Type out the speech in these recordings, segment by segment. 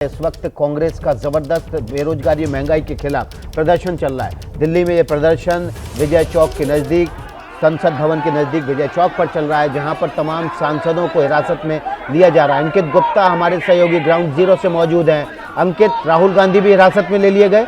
इस वक्त कांग्रेस का जबरदस्त बेरोजगारी महंगाई के खिलाफ प्रदर्शन चल रहा है। दिल्ली में ये प्रदर्शन विजय चौक के नजदीक, संसद भवन के नजदीक विजय चौक पर चल रहा है, जहां पर तमाम सांसदों को हिरासत में लिया जा रहा है। अंकित गुप्ता हमारे सहयोगी ग्राउंड जीरो से मौजूद हैं। अंकित, राहुल गांधी भी हिरासत में ले लिए गए?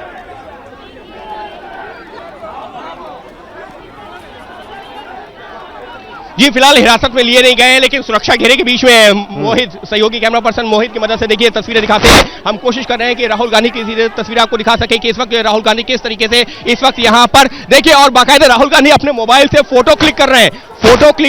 जी, फिलहाल हिरासत में लिए नहीं गए हैं, लेकिन सुरक्षा घेरे के बीच में मोहित, सहयोगी कैमरा पर्सन मोहित की मदद से देखिए तस्वीरें दिखाते हैं। हम कोशिश कर रहे हैं कि राहुल गांधी की तस्वीर आपको दिखा सके कि इस वक्त राहुल गांधी किस तरीके से इस वक्त यहाँ पर देखिए, और बाकायदा राहुल गांधी अपने मोबाइल से फोटो क्लिक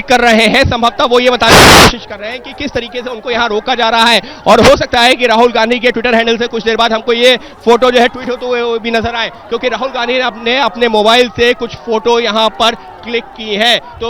कर रहे हैं। संभवतः वो ये बताने की कोशिश कर रहे हैं कि किस तरीके से उनको यहाँ रोका जा रहा है, और हो सकता है कि राहुल गांधी के ट्विटर हैंडल से कुछ देर बाद हमको ये फोटो जो है ट्वीट होते हुए भी नजर आए, क्योंकि राहुल गांधी ने अपने मोबाइल से कुछ फोटो यहाँ पर क्लिक की है। तो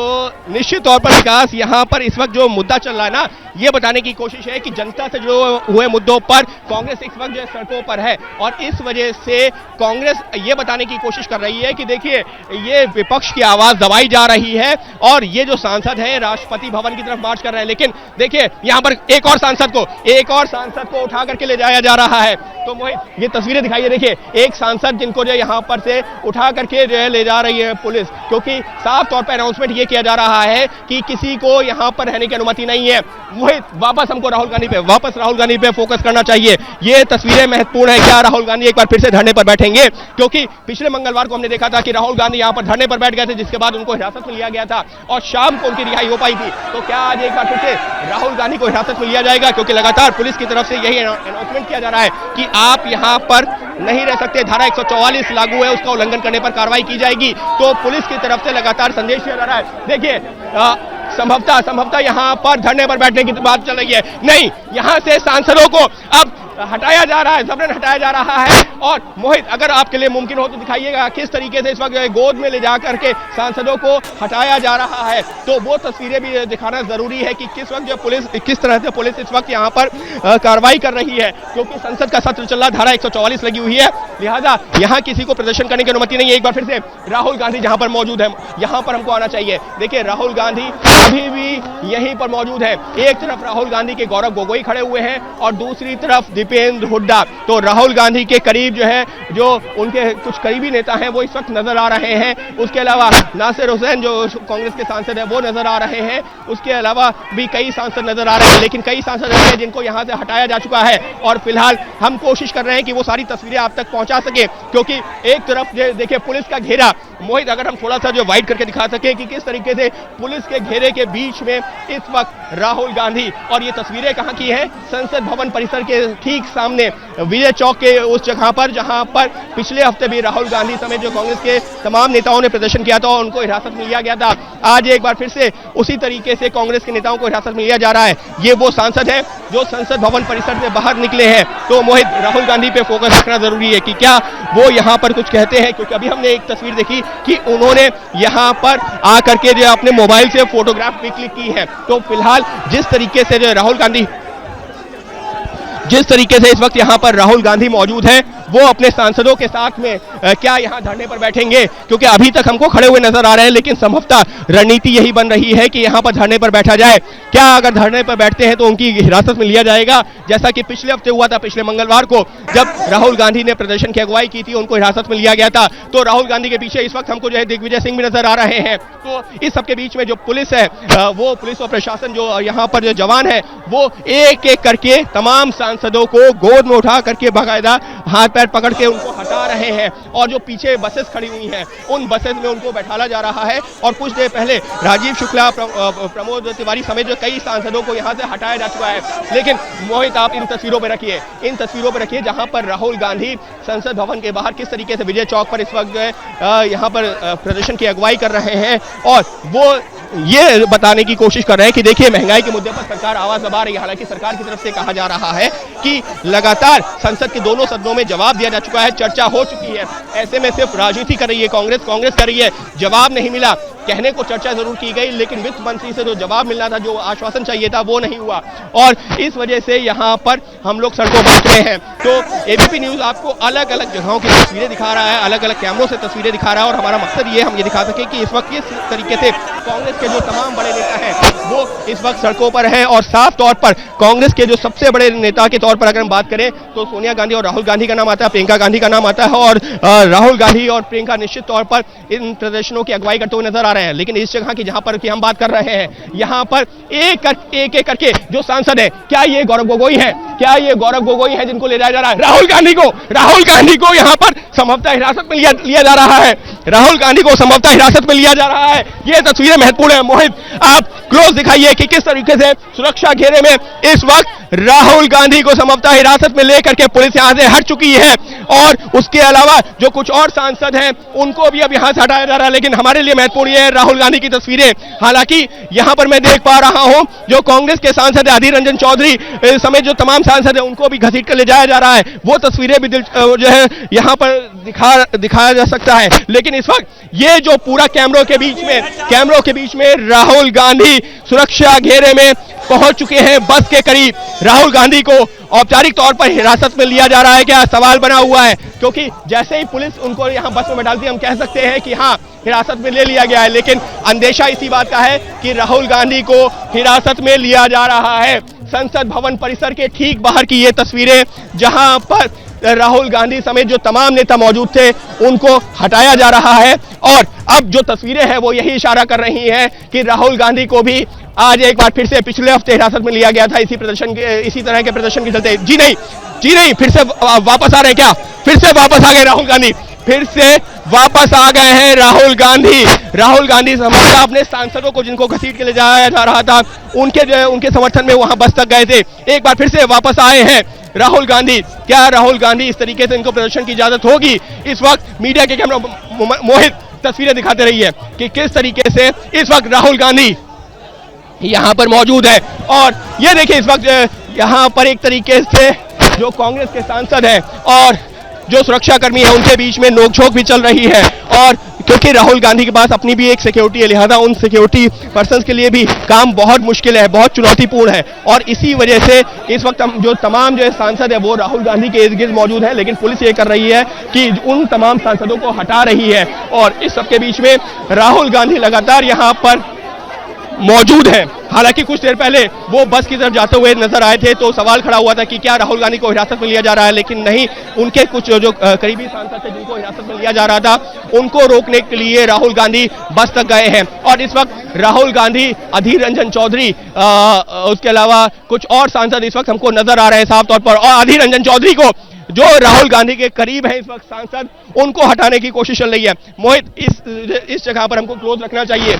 निश्चित तौर पर विकास, यहाँ पर इस वक्त जो मुद्दा चल रहा है ना, ये बताने की कोशिश है कि जनता से जो हुए मुद्दों पर कांग्रेस इस वक्त जो सड़कों पर है, और इस वजह से कांग्रेस ये बताने की कोशिश कर रही है कि देखिए, ये विपक्ष की आवाज दबाई जा रही है, और ये जो सांसद है राष्ट्रपति भवन की तरफ मार्च कर रहे हैं। लेकिन देखिए, यहाँ पर एक और सांसद को उठा करके ले जाया जा रहा है। तो मोहित, ये तस्वीरें दिखाइए, देखिए एक सांसद जिनको जो यहाँ पर से उठा करके जो है ले जा रही है पुलिस, क्योंकि साफ तौर पर अनाउंसमेंट ये किया जा रहा है कि किसी को यहाँ पर रहने की अनुमति नहीं है। मोहित, वापस राहुल गांधी पे फोकस करना चाहिए। ये तस्वीरें महत्वपूर्ण है। क्या राहुल गांधी एक बार फिर से धरने पर बैठेंगे? क्योंकि पिछले मंगलवार को हमने देखा था कि राहुल गांधी यहाँ पर धरने पर बैठ गए थे, जिसके बाद उनको हिरासत में लिया गया था और शाम को उनकी रिहाई हो पाई थी। तो क्या आज एक बार फिर से राहुल गांधी को हिरासत में लिया जाएगा? क्योंकि लगातार पुलिस की तरफ से यही अनाउंसमेंट किया जा रहा है कि आप यहाँ पर नहीं रह सकते, धारा 144 लागू है, उसका उल्लंघन करने पर कार्रवाई की जाएगी। तो पुलिस की तरफ से लगातार संदेश दिया जा रहा है। देखिए, संभवतः यहाँ पर धरने पर बैठने की बात चल रही है। नहीं, यहाँ से सांसदों को अब हटाया जा रहा है, जबरन हटाया जा रहा है। और मोहित, अगर आपके लिए मुमकिन हो तो दिखाइएगा किस तरीके से इस वक्त गोद में ले जा करके सांसदों को हटाया जा रहा है। तो वो तस्वीरें भी दिखाना जरूरी है कि किस वक्त जो पुलिस, किस तरह से पुलिस इस वक्त यहाँ पर कार्रवाई कर रही है, क्योंकि संसद का सत्र चल रहा, धारा 144 लगी हुई है, लिहाजा यहाँ किसी को प्रदर्शन करने की अनुमति नहीं है। एक बार फिर से राहुल गांधी जहाँ पर मौजूद है, यहाँ पर हमको आना चाहिए। देखिए, राहुल गांधी अभी भी यहीं पर मौजूद है। एक तरफ राहुल गांधी के गौरव गोगोई खड़े हुए हैं और दूसरी तरफ दीपेंद्र हुड्डा। तो राहुल गांधी के करीब जो है, जो उनके कुछ करीबी नेता हैं, वो इस वक्त नजर आ रहे हैं। उसके अलावा नासिर हुसैन जो कांग्रेस के सांसद हैं, वो नजर आ रहे हैं। उसके अलावा भी कई सांसद नजर आ रहे हैं, लेकिन कई सांसद ऐसे हैं जिनको यहां से हटाया जा चुका है। और फिलहाल हम कोशिश कर रहे हैं कि वो सारी तस्वीरें आप तक पहुंचा सके, क्योंकि एक तरफ देखिए पुलिस का घेरा। मोहित, अगर हम थोड़ा सा जो वाइड करके दिखा सके कि किस तरीके से पुलिस के घेरे के बीच में इस वक्त राहुल गांधी, और ये तस्वीरें कहां की है? संसद भवन परिसर के ठीक सामने विजय चौक के उस जगह पर जहां पर पिछले हफ्ते भी राहुल गांधी समेत जो कांग्रेस के तमाम नेताओं ने प्रदर्शन किया था और उनको हिरासत में लिया गया था। आज एक बार फिर से उसी तरीके से कांग्रेस के नेताओं को हिरासत में लिया जा रहा है। ये वो सांसद है जो संसद भवन परिसर से बाहर निकले हैं। तो मोहित, राहुल गांधी पे फोकस रखना जरूरी है कि क्या वो यहाँ पर कुछ कहते हैं, क्योंकि अभी हमने एक तस्वीर देखी कि उन्होंने यहाँ पर आकर के जो अपने मोबाइल से फोटोग्राफ भी क्लिक की है। तो फिलहाल जिस तरीके से इस वक्त यहाँ पर राहुल गांधी मौजूद है, वो अपने सांसदों के साथ में क्या यहाँ धरने पर बैठेंगे? क्योंकि अभी तक हमको खड़े हुए नजर आ रहे हैं, लेकिन संभवतः रणनीति यही बन रही है कि यहाँ पर धरने पर बैठा जाए। क्या अगर धरने पर बैठते हैं तो उनकी हिरासत में लिया जाएगा, जैसा कि पिछले हफ्ते हुआ था, पिछले मंगलवार को जब राहुल गांधी ने प्रदर्शन की अगुवाई की थी, उनको हिरासत में लिया गया था। तो राहुल गांधी के पीछे इस वक्त हमको जो है दिग्विजय सिंह भी नजर आ रहे हैं। तो इस सबके बीच में जो पुलिस है, वो पुलिस और प्रशासन, जो यहाँ पर जो जवान है, वो एक एक करके तमाम सांसदों को गोद में उठा करके बाकायदा हाथ पैर पकड़ के उनको हटा रहे हैं। और जो पीछे बसेस खड़ी हुई हैं, उन बसेस में उनको बैठाला जा रहा है। और कुछ देर पहले राजीव शुक्ला, प्रमोद तिवारी समेत जो कई सांसदों को यहाँ से हटाया जा चुका है। लेकिन मोहित, आप इन तस्वीरों पर रखिए जहां पर राहुल गांधी संसद भवन के बाहर किस तरीके से विजय चौक पर इस वक्त जो है यहाँ पर प्रदर्शन की अगुवाई कर रहे हैं, और वो ये बताने की कोशिश कर रहे हैं कि देखिए, महंगाई के मुद्दे पर सरकार आवाज दबा रही है। हालांकि सरकार की तरफ से कहा जा रहा है कि लगातार संसद के दोनों सदनों में जवाब दिया जा चुका है, चर्चा हो चुकी है। ऐसे में सिर्फ राजनीति कर रही है कांग्रेस कर रही है, जवाब नहीं मिला। कहने को चर्चा जरूर की गई, लेकिन वित्त मंत्री से जो जवाब मिलना था, जो आश्वासन चाहिए था, वो नहीं हुआ और इस वजह से यहाँ पर हम लोग सड़कों पर उतरे हैं। तो एबीपी न्यूज आपको अलग अलग जगहों की तस्वीरें दिखा रहा है, अलग अलग कैमरों से तस्वीरें दिखा रहा है और हमारा मकसद ये हम ये दिखा सके कि इस वक्त किस तरीके से कांग्रेस के जो तमाम बड़े नेता हैं वो इस वक्त सड़कों पर हैं और साफ तौर पर कांग्रेस के जो सबसे बड़े नेता के तौर पर अगर हम बात करें तो सोनिया गांधी और राहुल गांधी का नाम आता है, प्रियंका गांधी का नाम आता है और राहुल गांधी और प्रियंका निश्चित तौर पर इन प्रदर्शनों की अगुवाई करते हुए नजर आ रहे हैं। लेकिन इस जगह की जहां पर कि हम बात कर रहे हैं, यहाँ पर एक एक करके जो सांसद है, क्या ये गौरव गोगोई है, क्या ये गौरव गोगोई है जिनको ले जाया जा रहा है? राहुल गांधी को यहाँ पर संभवतः हिरासत में लिया जा रहा है, राहुल गांधी को संभवतः हिरासत में लिया जा रहा है। ये तस्वीरें महत्वपूर्ण है। मोहित, आप क्लोज दिखाइए कि किस तरीके से सुरक्षा घेरे में इस वक्त राहुल गांधी को संभवतः हिरासत में लेकर के पुलिस यहां से हट चुकी है और उसके अलावा जो कुछ और सांसद हैं उनको भी अब यहां से हटाया जा रहा है। लेकिन हमारे लिए महत्वपूर्ण है राहुल गांधी की तस्वीरें। हालांकि यहां पर मैं देख पा रहा हूं जो कांग्रेस के सांसद है अधीर रंजन चौधरी समेत जो तमाम सांसद है उनको भी घसीट कर ले जाया जा रहा है। वो तस्वीरें भी जो है यहां पर दिखाया जा सकता है। लेकिन इस वक्त ये जो पूरा कैमरों के बीच में राहुल गांधी सुरक्षा घेरे में पहुंच चुके हैं, बस के करीब। राहुल गांधी को औपचारिक तौर पर हिरासत में लिया जा रहा है, क्या सवाल बना हुआ है, क्योंकि जैसे ही पुलिस उनको यहां बस में बैठाती है हम कह सकते हैं कि हाँ हिरासत में ले लिया गया है। लेकिन अंदेशा इसी बात का है कि राहुल गांधी को हिरासत में लिया जा रहा है। संसद भवन परिसर के ठीक बाहर की ये तस्वीरें जहां पर राहुल गांधी समेत जो तमाम नेता मौजूद थे उनको हटाया जा रहा है और अब जो तस्वीरें हैं वो यही इशारा कर रही हैं कि राहुल गांधी को भी आज एक बार फिर से पिछले हफ्ते हिरासत में लिया गया था इसी तरह के प्रदर्शन के चलते। जी नहीं, फिर से वापस आ रहे हैं क्या? फिर से वापस आ गए राहुल गांधी, फिर से वापस आ गए हैं राहुल गांधी समर्थक अपने सांसदों को जिनको घसीट के ले जाया जा रहा था उनके समर्थन में वहां बस तक गए थे, एक बार फिर से वापस आए हैं राहुल गांधी। क्या राहुल गांधी इस तरीके से इनको प्रदर्शन की इजाजत होगी? इस वक्त मीडिया के कैमरा मोहित तस्वीरें दिखाते रही है कि किस तरीके से इस वक्त राहुल गांधी यहां पर मौजूद है और ये देखिए इस वक्त यहां पर एक तरीके से जो कांग्रेस के सांसद हैं और जो सुरक्षाकर्मी है उनके बीच में नोकझोंक भी चल रही है और क्योंकि राहुल गांधी के पास अपनी भी एक सिक्योरिटी है, लिहाजा उन सिक्योरिटी पर्संस के लिए भी काम बहुत मुश्किल है, बहुत चुनौतीपूर्ण है और इसी वजह से इस वक्त हम जो तमाम जो सांसद है वो राहुल गांधी के इर्द गिर्द मौजूद है। लेकिन पुलिस ये कर रही है कि उन तमाम सांसदों को हटा रही है और इस सबके बीच में राहुल गांधी लगातार यहाँ पर मौजूद है। हालांकि कुछ देर पहले वो बस की तरफ जाते हुए नजर आए थे तो सवाल खड़ा हुआ था कि क्या राहुल गांधी को हिरासत में लिया जा रहा है, लेकिन नहीं, उनके कुछ जो करीबी सांसद थे जिनको हिरासत में लिया जा रहा था उनको रोकने के लिए राहुल गांधी बस तक गए हैं और इस वक्त राहुल गांधी, अधीर रंजन चौधरी, उसके अलावा कुछ और सांसद इस वक्त हमको नजर आ रहे हैं साफ तौर पर और अधीर रंजन चौधरी को जो राहुल गांधी के करीब है इस वक्त सांसद, उनको हटाने की कोशिश चल रही है। मोहित, इस जगह पर हमको क्लोज रखना चाहिए।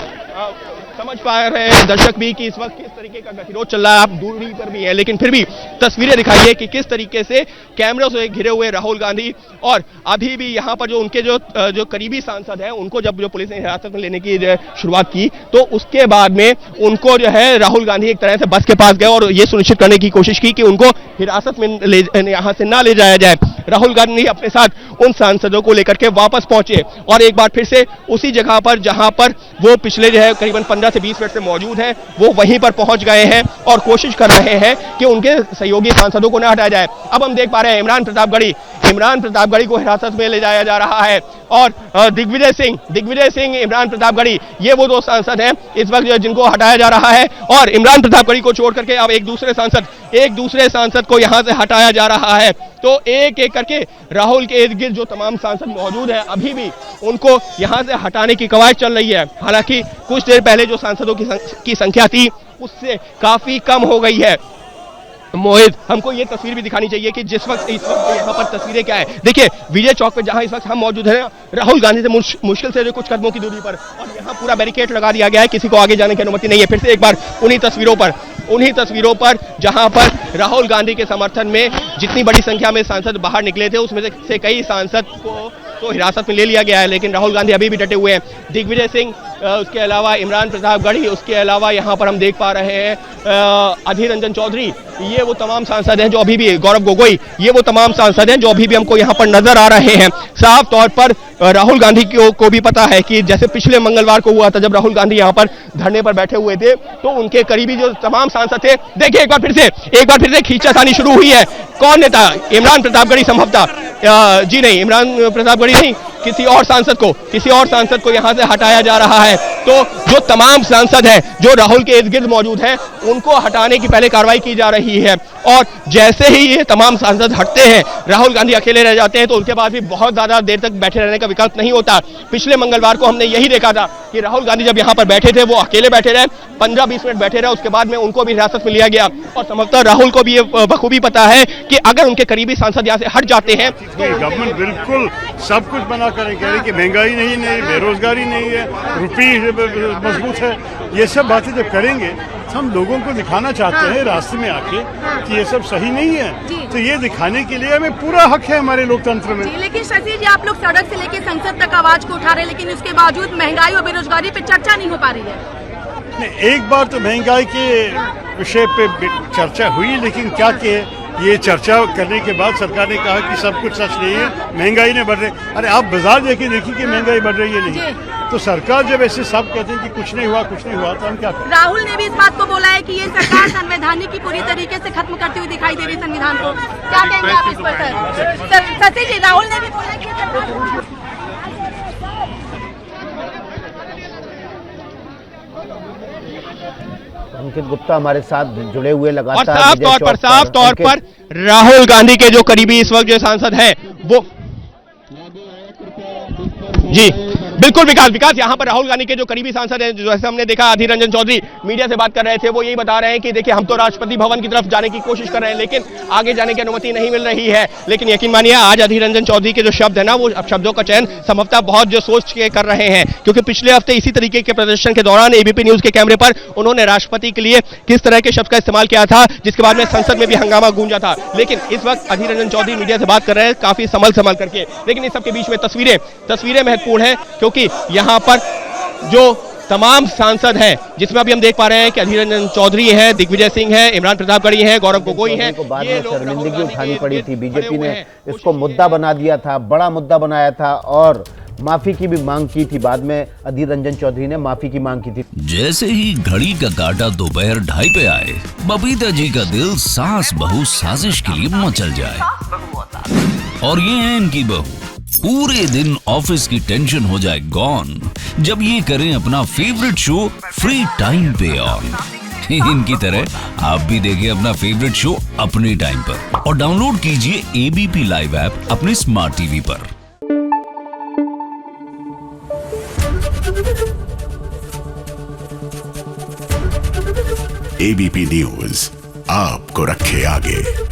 समझ पा रहे हैं दर्शक भी कि इस वक्त किस तरीके का गतिरोध चल रहा है, आप दूरी पर भी हैं, लेकिन फिर भी तस्वीरें दिखाइए कि किस तरीके से कैमरों से घिरे हुए राहुल गांधी और अभी भी यहाँ पर जो उनके जो करीबी सांसद हैं उनको जब जो पुलिस ने हिरासत में लेने की शुरुआत की तो उसके बाद में उनको जो है राहुल गांधी एक तरह से बस के पास गए और ये सुनिश्चित करने की कोशिश की कि उनको हिरासत में यहाँ से ना ले जाया जाए। राहुल गांधी अपने साथ उन सांसदों को लेकर के वापस पहुंचे और एक बार फिर से उसी जगह पर जहां पर वो पिछले जो है करीबन 15 से 20 मिनट से मौजूद हैं वो वहीं पर पहुंच गए हैं और कोशिश कर रहे हैं कि उनके सहयोगी सांसदों को न हटाया जाए। अब हम देख पा रहे हैं इमरान प्रतापगढ़ी को हिरासत में ले जाया जा रहा है और दिग्विजय सिंह, इमरान प्रतापगढ़ी, ये वो दो सांसद हैं इस वक्त जिनको हटाया जा रहा है और इमरान प्रतापगढ़ी को छोड़ करके अब एक दूसरे सांसद को यहां से हटाया जा रहा है। तो एक एक करके राहुल के इर्द गिर्द जो तमाम सांसद मौजूद हैं अभी भी उनको यहां से हटाने की कवायद चल रही है। हालांकि कुछ देर पहले जो सांसदों की संख्या थी उससे काफी कम हो गई है। मोहित, हमको ये तस्वीर भी दिखानी चाहिए कि इस वक्त यहाँ पर तस्वीरें क्या है। देखिए विजय चौक पे जहाँ इस वक्त हम मौजूद हैं राहुल गांधी से मुश्किल से जो कुछ कदमों की दूरी पर और यहाँ पूरा बैरिकेड लगा दिया गया है, किसी को आगे जाने की अनुमति नहीं है। फिर से एक बार उन्हीं तस्वीरों पर जहां पर राहुल गांधी के समर्थन में जितनी बड़ी संख्या में सांसद बाहर निकले थे उसमें से कई सांसद को तो हिरासत में ले लिया गया है, लेकिन राहुल गांधी अभी भी डटे हुए हैं। दिग्विजय सिंह, उसके अलावा इमरान प्रतापगढ़ी, उसके अलावा यहाँ पर हम देख पा रहे हैं अधीर रंजन चौधरी, ये वो तमाम सांसद हैं जो अभी भी, गौरव गोगोई, ये वो तमाम सांसद हैं जो अभी भी हमको यहाँ पर नजर आ रहे हैं। साफ तौर पर राहुल गांधी को भी पता है कि जैसे पिछले मंगलवार को हुआ था जब राहुल गांधी यहाँ पर धरने पर बैठे हुए थे, तो उनके करीबी जो तमाम सांसद थे, देखिए एक बार फिर से खींचातानी शुरू हुई है। कौन नेता? इमरान प्रतापगढ़ी संभवतः, जी नहीं, इमरान प्रतापगढ़ी नहीं, किसी और सांसद को यहां से हटाया जा रहा है। तो जो तमाम सांसद हैं जो राहुल के इर्द गिर्द मौजूद हैं, उनको हटाने की पहले कार्रवाई की जा रही है, और जैसे ही ये तमाम सांसद हटते हैं, राहुल गांधी अकेले रह जाते हैं, तो उनके बाद भी बहुत ज्यादा देर तक बैठे रहने का विकल्प नहीं होता। पिछले मंगलवार को हमने यही देखा था कि राहुल गांधी जब यहाँ पर बैठे थे, वो अकेले बैठे रहे, 15-20 मिनट बैठे रहे, उसके बाद में उनको भी हिरासत में लिया गया। और संभवतः राहुल को भी ये बखूबी पता है कि अगर उनके करीबी सांसद यहाँ से हट जाते हैं तो गवर्नमेंट बिल्कुल सब कुछ बना कर कह रही कि महंगाई नहीं है, बेरोजगारी नहीं है, रुपये मजबूत है। ये सब बातें जब करेंगे, हम लोगों को दिखाना चाहते हैं रास्ते में आके कि ये सब सही नहीं है, तो ये दिखाने के लिए हमें पूरा हक है हमारे लोकतंत्र में। लेकिन शशि जी, आप लोग सड़क से लेकर संसद तक आवाज को उठा रहे हैं, लेकिन उसके बावजूद महंगाई और बेरोजगारी पे चर्चा नहीं हो पा रही है। एक बार तो महंगाई के विषय पे चर्चा हुई, लेकिन क्या किए, ये चर्चा करने के बाद सरकार ने कहा कि सब कुछ सच नहीं है, महंगाई नहीं बढ़ रही। अरे आप बाजार देखिए कि महंगाई बढ़ रही है नहीं, तो सरकार जब ऐसे सब कहते हैं कि कुछ नहीं हुआ तो हम क्या करें? राहुल ने भी इस बात को बोला है कि ये सरकार संवैधानिक की पूरी तरीके से खत्म करती हुई दिखाई दे रही है संविधान को। क्या कहेंगे आप इस पर सर? शशि जी, राहुल ने भी बोला कि अंकित गुप्ता हमारे साथ जुड़े हुए लगातार। और साफ तौर पर राहुल गांधी के जो करीबी इस वक्त जो सांसद है वो, जी बिल्कुल विकास, यहाँ पर राहुल गांधी के जो करीबी सांसद हैं, जैसे हमने देखा अधीर रंजन चौधरी मीडिया से बात कर रहे थे, वो यही बता रहे हैं कि देखिए हम तो राष्ट्रपति भवन की तरफ जाने की कोशिश कर रहे हैं, लेकिन आगे जाने की अनुमति नहीं मिल रही है। लेकिन यकीन मानिए, आज अधीर रंजन चौधरी के जो शब्द है ना, वो शब्दों का चयन संभवतः बहुत जो सोच के कर रहे हैं, क्योंकि पिछले हफ्ते इसी तरीके के प्रदर्शन के दौरान एबीपी न्यूज के कैमरे पर उन्होंने राष्ट्रपति के लिए किस तरह के शब्द का इस्तेमाल किया था, जिसके बाद में संसद में भी हंगामा गूंजा था। लेकिन इस वक्त अधीर रंजन चौधरी मीडिया से बात कर रहे हैं काफी संभल करके, लेकिन इस सबके बीच में तस्वीरें महत्वपूर्ण है, क्योंकि यहाँ पर जो तमाम सांसद हैं, जिसमें अभी हम देख पा रहे हैं कि अधीर रंजन चौधरी हैं, दिग्विजय सिंह हैं, इमरान प्रतापगढ़ी हैं, गौरव गोगोई हैं, बाद में शर्मिंदगी उठानी पड़ी थी। बीजेपी ने इसको मुद्दा बना दिया था, बड़ा मुद्दा बनाया था, और माफी की भी मांग की थी। बाद में अधीर रंजन चौधरी ने माफी की मांग की थी। जैसे ही घड़ी का काटा दोपहर 2:30 पे आए, बबीता जी का दिल सास बहू साजिश के लिए मचल जाए। और ये है इनकी बहू, पूरे दिन ऑफिस की टेंशन हो जाए गॉन जब ये करें अपना फेवरेट शो फ्री टाइम पे ऑन। इनकी तरह आप भी देखें अपना फेवरेट शो अपने टाइम पर, और डाउनलोड कीजिए एबीपी लाइव ऐप अपने स्मार्ट टीवी पर। एबीपी न्यूज आपको रखे आगे।